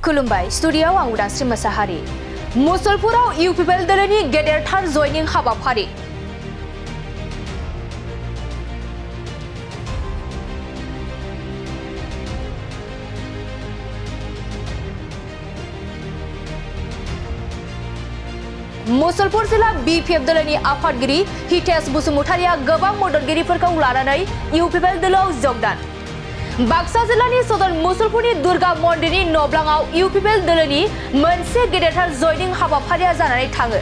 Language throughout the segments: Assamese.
खुलुमबाय स्टुडियोआव आं उदांस्रि मोसाहारि मुसलपुराव इउपिपिएल दोलोनि गेदेरथार जयनिं हाबाफारि मुसलपुर जिला बीपीएफ दोलोनि आफादगिरि हितेश बसुमतारिया गोबां मददगिरिफोरखौ लानानै इउपिपिएल दोलोआव जगदान बाक्सा जिल्लानि सदर मुसलपुरनि दुर्गा मन्दिरनि नब्लाङाव इउपिपिएल दोलोनि मोनसे गेदेरथार जयनिं हाबाफारिया जानानै थाङो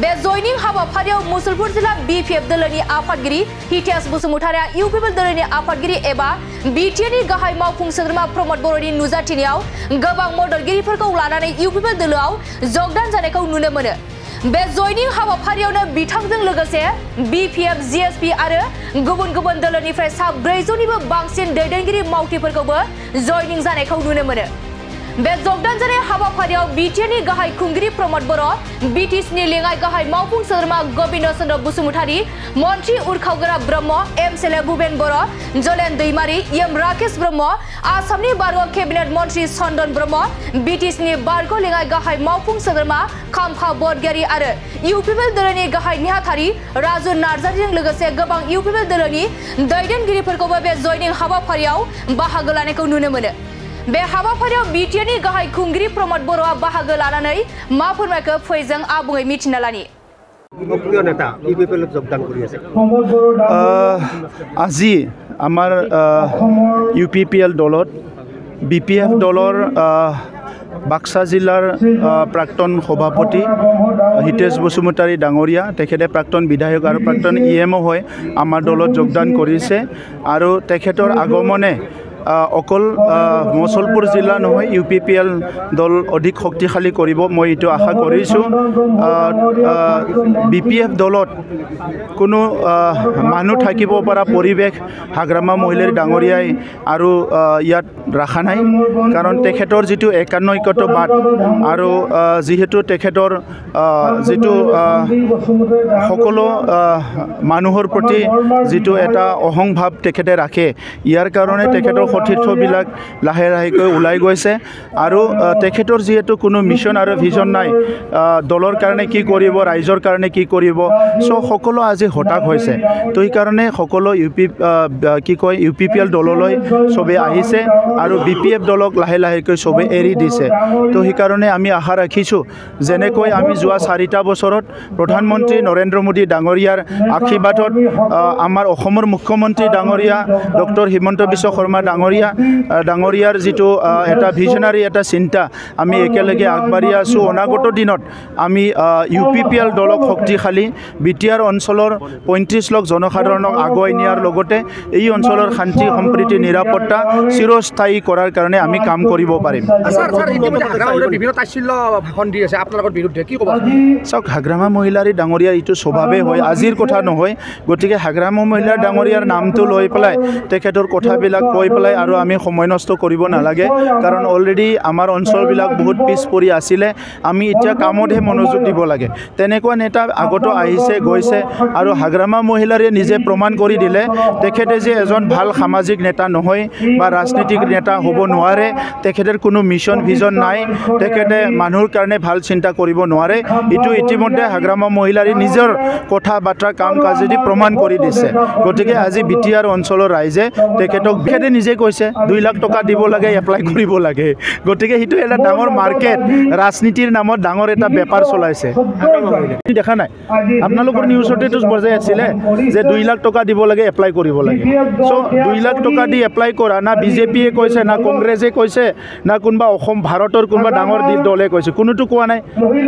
बे जयनिं हाबाफारियाव मुसलपुर जिल्ला बीपीएफ दोलोनि आफादगिरि हितेश बसुमतारिया इउपिपिएल दोलोनि आफादगिरि एबा बिटिएनि गाहाय मावफुं सोद्रोमा प्रमद बर'नि नुजाथिनायाव गोबां मददगिरिफोरखौ लानानै इउपिपिएल दोलोआव जगदान जानायखौ नुनो मोनो बे जयनिं हाबाफारियावनो बिथांजों लोगोसे बीपीएफ जीएसपी आरो गुबुन गुबुन दोलोनिफ्राय सा 400निबो बांसिन दैदेनगिरि मावथिफोरखौबो जयनिं जानायखौ नुनो मोनो बे जगदान जानाय हाबाफारियाव बिटिएनि गाहाय खुंगिरि प्रमद बर' बिटिसिनि लेङाइ गाहाय मावफुं सोद्रोमा गोविन्द चन्द्र बसुमतारि मन्त्रि उरखावगोरा ब्रह्म एमएलए भुपेन बर' जलेन दैमारि एम राकेश ब्रह्म आसामनि बारग' केबिनेट मन्त्रि चन्दन ब्रह्म बिटिसिनि बारग' लेङाइ गाहाय मावफुं सोद्रोमा खाम्फा बरगयारि आरो इउपिपिएल दोलोनि गाहाय नेहाथारि राजु नार्जारिजों लोगोसे गोबां इउपिपिएल दोलोनि दैदेनगिरिफोरखौबो बे जयनिं हाबाफारियाव बाहागो लानायखौ नुनो मोनो बे हाबाफारियाव बिटिएनि गाहाय खुंगिरि प्रमद बर'आ बाहागो लानानै मा फोरमायखो फैजों आबुङै मिथिना लानि আজি আমাৰ ইউপিপিএল দলত বিপিএফ দলৰ বাক্সা জিলাৰ প্ৰাক্তন সভাপতি হিতেশ বসুমতাৰী ডাঙৰীয়া তেখেতে প্ৰাক্তন বিধায়ক আৰু প্ৰাক্তন ইএমও হয় আমাৰ দলত যোগদান কৰিছে আৰু তেখেতৰ আগমনে অকল মুছলপুৰ জিলা নহয় ইউপিপিএল দল অধিক শক্তিশালী কৰিব মই এইটো আশা কৰিছোঁ বিপিএফ দলত কোনো মানুহ থাকিব পৰা পৰিৱেশ হাগ্ৰামা মহিলাৰ ডাঙৰীয়াই আৰু ইয়াত ৰাখা নাই কাৰণ তেখেতৰ যিটো একান্নৈক্যতাবাদ আৰু যিহেতু তেখেতৰ যিটো সকলো মানুহৰ প্ৰতি যিটো এটা অহংভাৱ তেখেতে ৰাখে ইয়াৰ কাৰণে তেখেতৰ সতীৰ্থবিলাক লাহে লাহেকৈ ওলাই গৈছে আৰু তেখেতৰ যিহেতু কোনো মিছন আৰু ভিজন নাই দলৰ কাৰণে কি কৰিব ৰাইজৰ কাৰণে কি কৰিব সকলো আজি হতাশ হৈছে তো সেইকাৰণে সকলো ইউপিপিএল দললৈ চবে আহিছে আৰু বিপিএফ দলক লাহে লাহেকৈ চবে এৰি দিছে তো সেইকাৰণে আমি আশা ৰাখিছোঁ যেনেকৈ আমি যোৱা 4টা বছৰত প্ৰধানমন্ত্ৰী নৰেন্দ্ৰ মোদী ডাঙৰীয়াৰ আশীৰ্বাদত আমাৰ অসমৰ মুখ্যমন্ত্ৰী ডাঙৰীয়া ডক্টৰ হিমন্ত বিশ্ব শৰ্মা ডাঙৰীয়াৰ যিটো এটা ভিজনাৰী এটা চিন্তা আমি একেলগে আগবাঢ়ি আছোঁ অনাগত দিনত আমি ইউপিপিএল দলক শক্তিশালী বিটিআৰ অঞ্চলৰ 35 লাখ জনসাধাৰণক আগুৱাই নিয়াৰ লগতে এই অঞ্চলৰ শান্তি সম্প্ৰীতি নিৰাপত্তা চিৰস্থায়ী কৰাৰ কাৰণে আমি কাম কৰিব পাৰিম চাওক হাগ্ৰামা মহিলাৰী ডাঙৰীয়াৰ এইটো স্বভাৱে হয় আজিৰ কথা নহয় গতিকে হাগ্ৰামা মহিলাৰ ডাঙৰীয়াৰ নামটো লৈ পেলাই তেখেতৰ কথাবিলাক কৈ পেলাই আৰু আমি সময় নষ্ট কৰিব নালাগে কাৰণ অলৰেডি আমাৰ অঞ্চলবিলাক বহুত পিছ পৰি আছিলে আমি এতিয়া কামতহে মনোযোগ দিব লাগে তেনেকুৱা নেতা আগত আহিছে গৈছে আৰু হাগ্ৰামা মহিলাৰে নিজে প্ৰমাণ কৰি দিলে তেখেতে যে এজন ভাল সামাজিক নেতা নহয় বা ৰাজনীতিক নেতা হ'ব নোৱাৰে তেখেতৰ কোনো মিছন ভিজন নাই তেখেতে মানুহৰ কাৰণে ভাল চিন্তা কৰিব নোৱাৰে এইটো ইতিমধ্যে হাগ্ৰামা মহিলাৰে নিজৰ কথা বাৰ্তা কাম কাজেদি প্ৰমাণ কৰি দিছে গতিকে আজি বিটিআৰ অঞ্চলৰ ৰাইজে তেখেতক তেখেতে নিজে কৈছে 2 লাখ টকা দিব লাগে এপ্লাই কৰিব লাগে গতিকে সেইটো এটা ডাঙৰ মাৰ্কেট ৰাজনীতিৰ নামত ডাঙৰ এটা বেপাৰ চলাইছে দেখা নাই আপোনালোকৰ নিউজতেটো বজাই আছিলে যে 2 লাখ টকা দিব লাগে এপ্লাই কৰিব লাগে সো 2 লাখ টকা দি এপ্লাই কৰা না বিজেপিয়ে কৈছে না কংগ্ৰেছে কৈছে না কোনবা অসম ভাৰতৰ কোনবা ডাঙৰ দলে কৈছে কোনোটো কোৱা নাই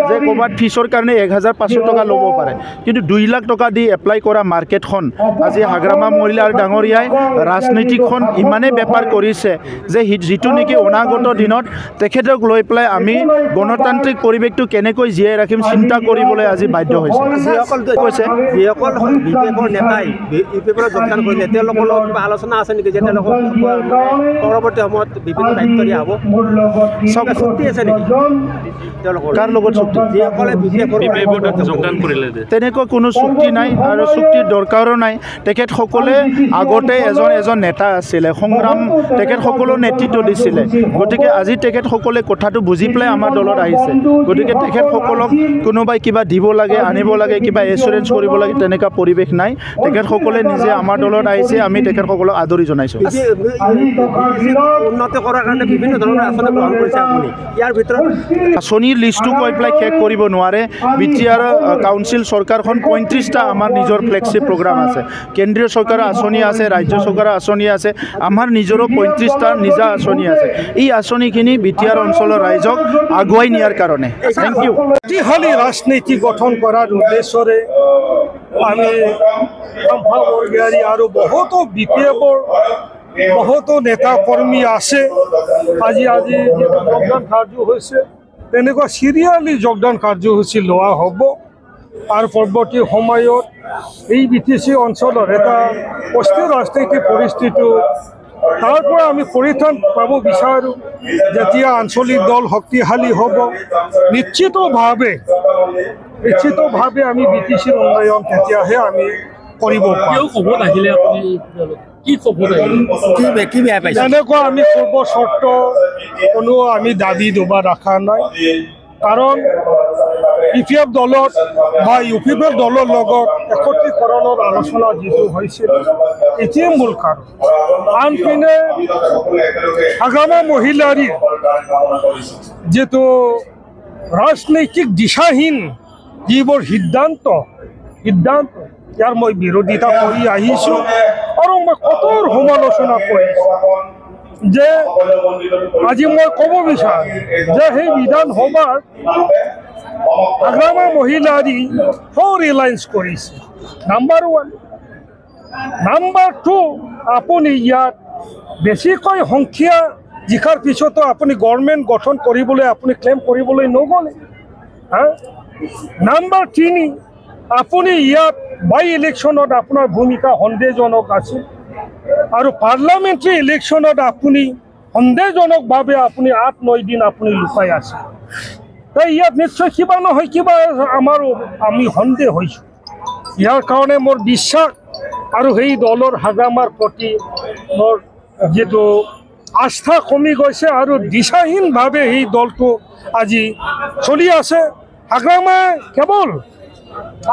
যে ক'বাত ফিছৰ কাৰণে 1500 টকা ল'ব পাৰে কিন্তু 2 লাখ টকা দি এপ্লাই কৰা মাৰ্কেটখন আজি হাগ্ৰামা মহিলাৰ ডাঙৰীয়াই ৰাজনীতিখন ইমানে বেপাৰ কৰিছে যে যিটো নেকি অনাগত দিনত তেখেতক লৈ পেলাই আমি গণতান্ত্ৰিক পৰিৱেশটো কেনেকৈ জীয়াই ৰাখিম চিন্তা কৰিবলৈ আজি বাধ্য হৈছে কৈছে যিসকল বিজেপিৰ নেতাই ইউপিপিএলত যোগদান কৰিলে তেওঁলোকৰ লগত কিবা আলোচনা আছে নেকি যে তেওঁলোকক পৰৱৰ্তী সময়ত বিভিন্ন দায়িত্ব দিয়া হ'ব চুক্তি আছে নেকি তেওঁলোকৰ কাৰ লগত চুক্তি যিসকলে বিজেপিত যোগদান কৰিলে তেনেকুৱা কোনো চুক্তি নাই আৰু চুক্তিৰ দৰকাৰো নাই তেখেতসকলে আগতে এজন নেতা আছিলে সংগ্ৰাম কাম তেখেতসকলৰ নেতৃত্ব দিছিলে গতিকে আজি তেখেতসকলে কথাটো বুজি পেলাই আমাৰ দলত আহিছে গতিকে তেখেতসকলক কোনোবাই কিবা দিব লাগে আনিব লাগে কিবা এছুৰেঞ্চ কৰিব লাগে তেনেকুৱা পৰিৱেশ নাই তেখেতসকলে নিজে আমাৰ দলত আহিছে আমি তেখেতসকলক আদৰি জনাইছোঁ উন্নত কৰাৰ কাৰণে বিভিন্ন ধৰণৰ আঁচনি গ্ৰহণ কৰিছে আপুনি ইয়াৰ ভিতৰত আঁচনিৰ লিষ্টটো কৈ পেলাই শেষ কৰিব নোৱাৰে বিটিআৰ কাউন্সিল চৰকাৰখন 35টা আমাৰ নিজৰ ফ্লেগশ্বিপ প্ৰগ্ৰাম আছে কেন্দ্ৰীয় চৰকাৰৰ আঁচনি আছে ৰাজ্য চৰকাৰৰ আঁচনি আছে আমাৰ নিজৰো 35টা নিজা আঁচনি আছে এই আঁচনিখিনি বিটিআৰ অঞ্চলৰ ৰাইজক আগুৱাই নিয়াৰ কাৰণে থেংক ইউ শক্তিশালী ৰাজনীতি গঠন কৰাৰ উদ্দেশ্যৰে আমি আৰু বহুতো বিপিএফৰ বহুতো নেতা কৰ্মী আছে আজি যোগদান কাৰ্য হৈছে তেনেকুৱা চিৰিয়ালি যোগদান কাৰ্যসূচী লোৱা হ'ব আৰু পৰৱৰ্তী সময়ত এই BTC অঞ্চলৰ এটা অস্থিৰ ৰাজনৈতিক পৰিস্থিতি তাৰ পৰা আমি পৰিত্ৰাণ পাব বিচাৰোঁ যেতিয়া আঞ্চলিক দল শক্তিশালী হ'ব নিশ্চিতভাৱে আমি BTCৰ উন্নয়ন তেতিয়াহে আমি কৰিব পাৰিম যেনেকুৱা আমি সৰ্বচৰ্ত কোনো আমি দাবী দুবা ৰখা নাই কাৰণ PPF দলত বা UPF দলৰ লগত একত্ৰীকৰণৰ আলোচনা যিটো হৈছিল এতিয়াই মূল কাৰণ আনপিনে আগামী মহিলাৰী যিটো ৰাজনৈতিক দিশাহীন যিবোৰ সিদ্ধান্ত ইয়াৰ মই বিৰোধিতা কৰি আহিছোঁ আৰু মই কঠোৰ সমালোচনা কৰিছোঁ যে আজি মই ক'ব বিচাৰোঁ যে সেই বিধানসভাৰ আগামী মহিলাৰী 4 এলায়েন্স কৰিছে নাম্বাৰ 1 নাম্বাৰ 2 আপুনি ইয়াত বেছিকৈ সংখ্যা জিকাৰ পিছতো আপুনি গভৰ্ণমেণ্ট গঠন কৰিবলৈ আপুনি ক্লেইম কৰিবলৈ নগ'লে নাম্বাৰ 3 আপুনি ইয়াত বাই ইলেকশ্যনত আপোনাৰ ভূমিকা সন্দেহজনক আছিল আৰু পাৰ্লামেণ্টাৰী ইলেকশ্যনত আপুনি সন্দেহজনকভাৱে আপুনি 8-9 দিন আপুনি লুকাই আছে তাই ইয়াত নিশ্চয় কিবা নহয় কিবা আমি সন্দেহ হৈছোঁ ইয়াৰ কাৰণে মোৰ বিশ্বাস আৰু সেই দলৰ হাগ্ৰামাৰ প্ৰতি মোৰ যিটো আস্থা কমি গৈছে আৰু দিশাহীনভাৱে সেই দলটো আজি চলি আছে হাগ্ৰামা কেৱল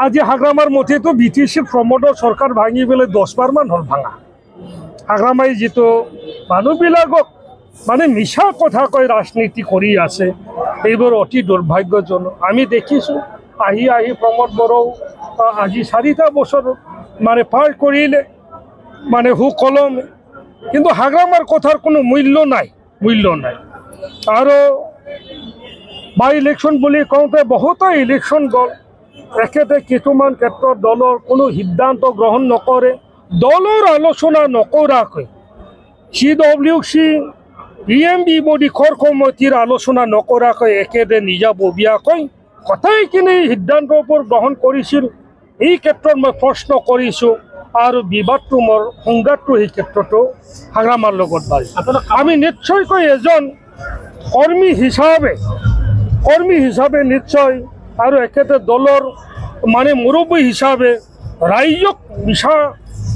আজি হাগ্ৰামাৰ মতেতো BTC প্ৰমোদৰ চৰকাৰ ভাঙি পেলাই 10 বাৰমান হ'ল ভাঙা হাগ্ৰামাই যিটো মানুহবিলাকক মানে মিছা কথা কৈ ৰাজনীতি কৰি আছে এইবোৰ অতি দুৰ্ভাগ্যজনক আমি দেখিছোঁ আহি প্ৰমোদ বড়ো আজি 4টা বছৰ মানে পাৰ কৰিলে মানে সুকলম কিন্তু হাগ্ৰামাৰ কথাৰ কোনো মূল্য নাই আৰু বাই ইলেকশ্যন বুলি কওঁতে বহুতো ইলেকশ্যন গ'ল একেতে কিছুমান ক্ষেত্ৰত দলৰ কোনো সিদ্ধান্ত গ্ৰহণ নকৰে দলৰ আলোচনা নকৰাকৈ CWC EMB বডি খৰ কমিটিৰ আলোচনা নকৰাকৈ একেদে নিজাববীয়াকৈ কথাইখিনি সিদ্ধান্তৰ ওপৰত গ্ৰহণ কৰিছিল এই ক্ষেত্ৰত মই প্ৰশ্ন কৰিছোঁ আৰু বিবাদটো মোৰ সংঘাতটো এই ক্ষেত্ৰতো হাগ্ৰামাৰ লগত বাঢ়ি আমি নিশ্চয়কৈ এজন কৰ্মী হিচাপে নিশ্চয় আৰু একেতে দলৰ মানে মুৰব্বী হিচাপে ৰাইজক মিছা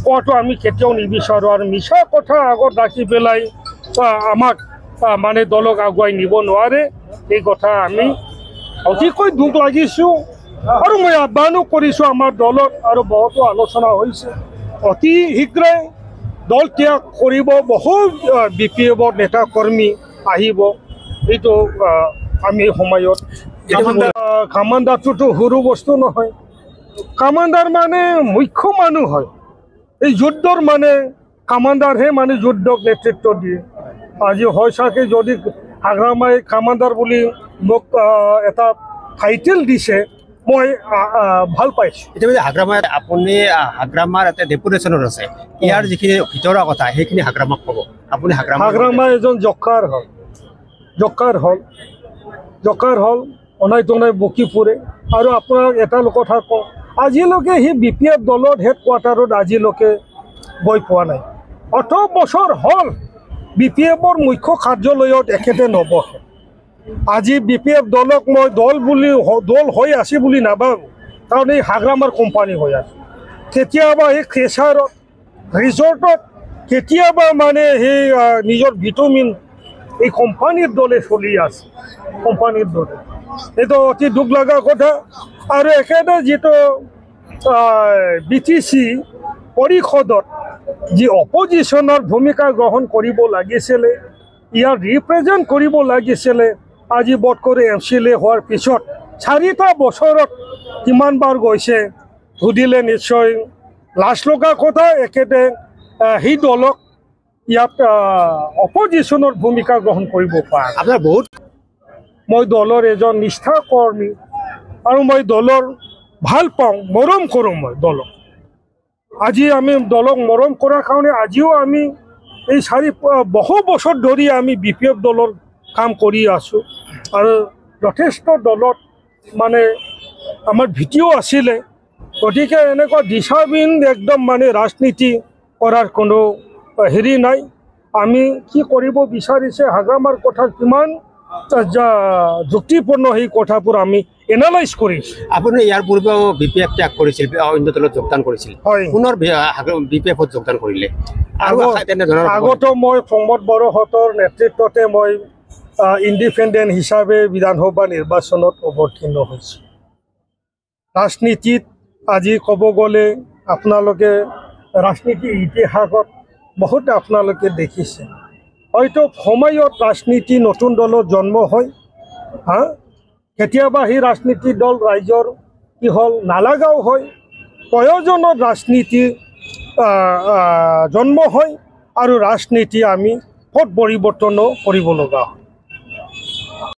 কোৱাটো আমি কেতিয়াও নিবিচাৰোঁ আৰু মিছা কথা আগত ৰাখি পেলাই আমাক মানে দলক আগুৱাই নিব নোৱাৰে এই কথা আমি অতিকৈ দুখ লাগিছোঁ আৰু মই আহ্বানো কৰিছোঁ আমাৰ দলত আৰু বহুতো আলোচনা হৈছে অতি শীঘ্ৰে দল ত্যাগ কৰিব বহু BPFৰ নেতা কৰ্মী আহিব এইটো আমি সময়ত কামাণ্ডাৰটোতো সৰু বস্তু নহয় কামাণ্ডাৰ মানে মুখ্য মানুহ হয় এই যুদ্ধৰ মানে কামাণ্ডাৰহে মানে যুদ্ধক নেতৃত্ব দিয়ে আজি হয় চাগে যদি হাগ্ৰামাই কামাণ্ডাৰ বুলি মোক এটা টাইটেল দিছে মই ভাল পাইছোঁ এতিয়া হাগ্ৰামাত আপুনি হাগ্ৰামাৰ এটা ডেপুটেশ্যনত আছে ইয়াৰ যিখিনি ভিতৰুৱা কথা সেইখিনি হাগ্ৰামাক ক'ব আপুনি হাগ্ৰামা এজন জকাৰ হ'ল অনাই তনাই বকি ফুৰে আৰু আপোনাক এটা কথা কওঁ আজিলৈকে সেই BPF দলৰ হেডকোৱাৰ্টাৰত আজিলৈকে গৈ পোৱা নাই 18 বছৰ হ'ল BPFৰ মুখ্য কাৰ্যালয়ত একেতে নবহে আজি BPF দলক মই দল হৈ আছে বুলি নাভাবোঁ কাৰণ এই হাগ্ৰামাৰ কোম্পানী হৈ আছে কেতিয়াবা এই ক্ৰেচাৰত ৰিজৰ্টত কেতিয়াবা মানে সেই নিজৰ ভিটামিন এই কোম্পানীৰ দলে চলি আছে কোম্পানীৰ দলে এইটো অতি দুখ লগা কথা আৰু একেটা যিটো BTC পৰিষদত যি অপজিশ্যনৰ ভূমিকা গ্ৰহণ কৰিব লাগিছিলে ইয়াৰ ৰিপ্ৰেজেণ্ট কৰিব লাগিছিলে আজি বটকৰে MCLA হোৱাৰ পিছত 4টা বছৰত কিমানবাৰ গৈছে সুধিলে নিশ্চয় লাজ লগা কথা একেতে সেই দলক ইয়াত অপজিশ্যনৰ ভূমিকা গ্ৰহণ কৰিব পাৰে আপোনাৰ বহুত মই দলৰ এজন নিষ্ঠা কৰ্মী আৰু মই দলৰ ভাল পাওঁ মৰম কৰোঁ মই দলক আজি আমি দলক মৰম কৰাৰ কাৰণে আজিও আমি এই বহু বছৰ ধৰি আমি BPF দলৰ কাম কৰি আছোঁ আৰু যথেষ্ট দলত মানে আমাৰ ভিডিঅ' আছিলে গতিকে এনেকুৱা দিশাবিহীন একদম মানে ৰাজনীতি কৰাৰ কোনো হেৰি নাই আমি কি কৰিব বিচাৰিছে হাগ্ৰামাৰ কথা কিমান যুক্তিপূৰ্ণ সেই কথাবোৰ আমি এনালাইজ কৰিছোঁ আপুনি ইয়াৰ পূৰ্বেও BPF ত্যাগ কৰিছিল অন্য দলত যোগদান কৰিছিল হয় পুনৰ BPFত যোগদান কৰিলে আগতো মই প্ৰমোদ বড়োহঁতৰ নেতৃত্বতে মই ইণ্ডিপেণ্ডেণ্ট হিচাপে বিধানসভা নিৰ্বাচনত অৱতীৰ্ণ হৈছোঁ ৰাজনীতিত আজি ক'ব গ'লে আপোনালোকে ৰাজনীতিৰ ইতিহাসত বহুত আপোনালোকে দেখিছে হয়তো সময়ত ৰাজনীতি নতুন দলত জন্ম হয় কেতিয়াবা সেই ৰাজনীতি দল ৰাইজৰ কি হ'ল নালাগাও হয় প্ৰয়োজনত ৰাজনীতি জন্ম হয় আৰু ৰাজনীতি আমি পথ পৰিৱৰ্তনো কৰিব লগা হয়